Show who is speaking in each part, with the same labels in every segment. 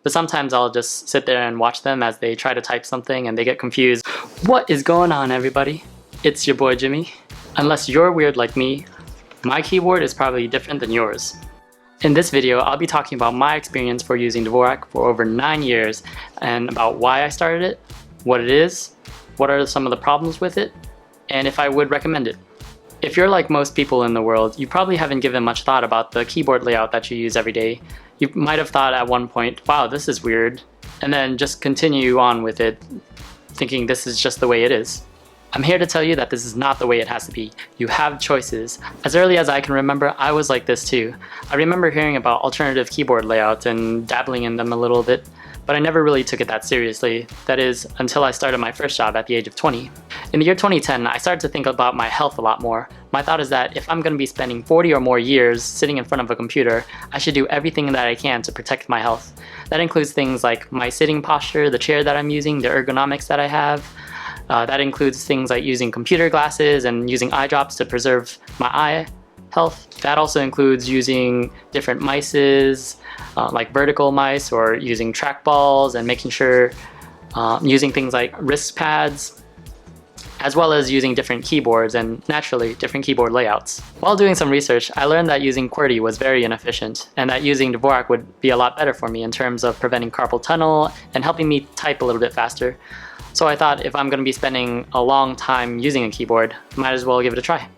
Speaker 1: but sometimes I'll just sit there and watch them as they try to type something and they get confused. What is going on, everybody? It's your boy Jimmy. Unless you're weird like me, my keyboard is probably different than yours. In this video, I'll be talking about my experience for using Dvorak for over 9 years and about why I started it, what it is, what are some of the problems with it, and if I would recommend it. If you're like most people in the world, you probably haven't given much thought about the keyboard layout that you use every day. You might have thought at one point, wow, this is weird, and then just continue on with it, thinking this is just the way it is. I'm here to tell you that this is not the way it has to be. You have choices. As early as I can remember, I was like this too. I remember hearing about alternative keyboard layouts and dabbling in them a little bit, but I never really took it that seriously. That is, until I started my first job at the age of 20. In the year 2010, I started to think about my health a lot more. My thought is that if I'm going to be spending 40 or more years sitting in front of a computer, I should do everything that I can to protect my health. That includes things like my sitting posture, the chair that I'm using, the ergonomics that I have. That includes things like using computer glasses and using eye drops to preserve my eye health. That also includes using different mices, like vertical mice, or using trackballs and making sure using things like wrist pads, as well as using different keyboards and naturally different keyboard layouts. While doing some research, I learned that using QWERTY was very inefficient and that using Dvorak would be a lot better for me in terms of preventing carpal tunnel and helping me type a little bit faster. So I thought if I'm going to be spending a long time using a keyboard, might as well give it a try.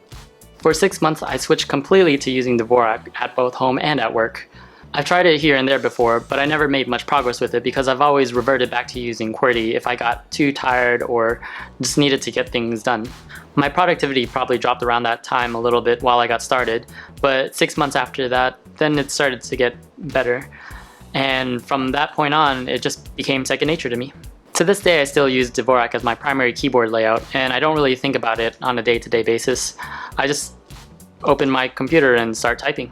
Speaker 1: For 6 months, I switched completely to using Dvorak at both home and at work. I've tried it here and there before, but I never made much progress with it because I've always reverted back to using QWERTY if I got too tired or just needed to get things done. My productivity probably dropped around that time a little bit while I got started, but 6 months after that, then it started to get better. And from that point on, it just became second nature to me. To this day, I still use Dvorak as my primary keyboard layout, and I don't really think about it on a day-to-day basis. I just open my computer and start typing.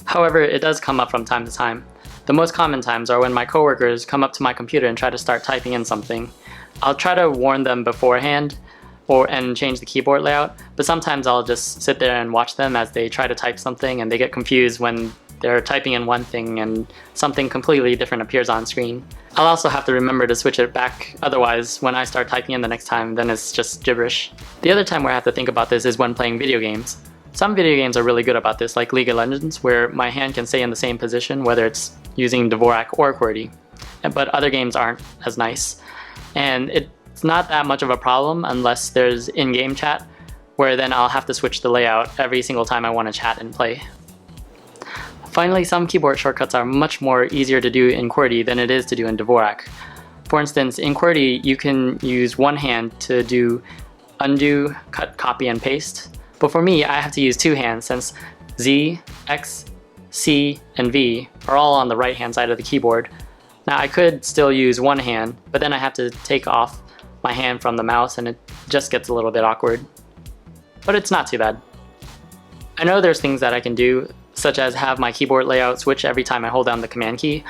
Speaker 1: However, it does come up from time to time. The most common times are when my coworkers come up to my computer and try to start typing in something. I'll try to warn them beforehand and change the keyboard layout, but sometimes I'll just sit there and watch them as they try to type something and they get confused when they're typing in one thing and something completely different appears on screen. I'll also have to remember to switch it back, otherwise when I start typing in the next time, then it's just gibberish. The other time where I have to think about this is when playing video games. Some video games are really good about this, like League of Legends, where my hand can stay in the same position whether it's using Dvorak or QWERTY, but other games aren't as nice. And it's not that much of a problem unless there's in-game chat, where then I'll have to switch the layout every single time I want to chat and play. Finally, some keyboard shortcuts are much more easier to do in QWERTY than it is to do in Dvorak. For instance, in QWERTY, you can use one hand to do undo, cut, copy, and paste. But for me, I have to use two hands since Z, X, C, and V are all on the right-hand side of the keyboard. Now, I could still use one hand, but then I have to take off my hand from the mouse and it just gets a little bit awkward. But it's not too bad. I know there's things that I can do, such as have my keyboard layout switch every time I hold down the command key,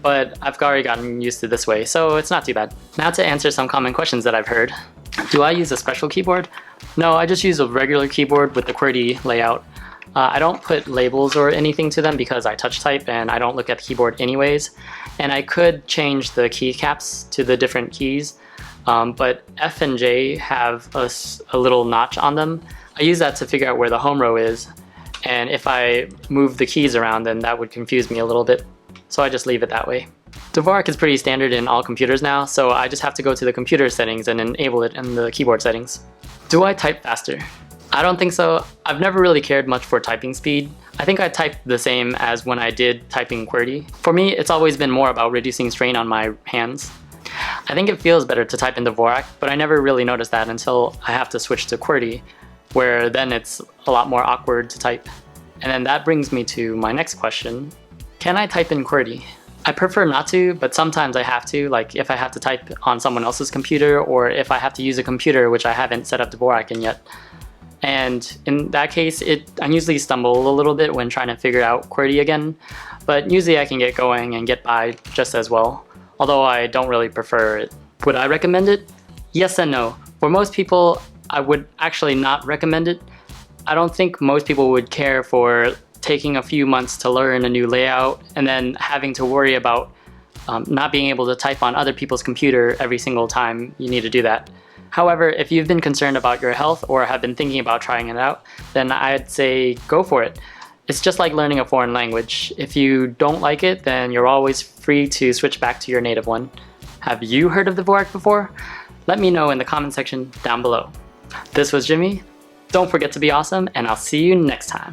Speaker 1: but I've already gotten used to this way, so it's not too bad. Now to answer some common questions that I've heard. Do I use a special keyboard? No, I just use a regular keyboard with the QWERTY layout. I don't put labels or anything to them because I touch type and I don't look at the keyboard anyways, and I could change the keycaps to the different keys, but F and J have a little notch on them. I use that to figure out where the home row is, and if I move the keys around, then that would confuse me a little bit, so I just leave it that way. Dvorak is pretty standard in all computers now, so I just have to go to the computer settings and enable it in the keyboard settings. Do I type faster? I don't think so. I've never really cared much for typing speed. I think I type the same as when I did typing QWERTY. For me, it's always been more about reducing strain on my hands. I think it feels better to type in Dvorak, but I never really noticed that until I have to switch to QWERTY, where then it's a lot more awkward to type. And then that brings me to my next question. Can I type in QWERTY? I prefer not to, but sometimes I have to, like if I have to type on someone else's computer or if I have to use a computer which I haven't set up Dvorak in yet. And in that case, I usually stumble a little bit when trying to figure out QWERTY again, but usually I can get going and get by just as well, although I don't really prefer it. Would I recommend it? Yes and no. For most people, I would actually not recommend it. I don't think most people would care for taking a few months to learn a new layout and then having to worry about not being able to type on other people's computer every single time you need to do that. However, if you've been concerned about your health or have been thinking about trying it out, then I'd say go for it. It's just like learning a foreign language. If you don't like it, then you're always free to switch back to your native one. Have you heard of Dvorak before? Let me know in the comment section down below. This was Jimmy. Don't forget to be awesome, and I'll see you next time.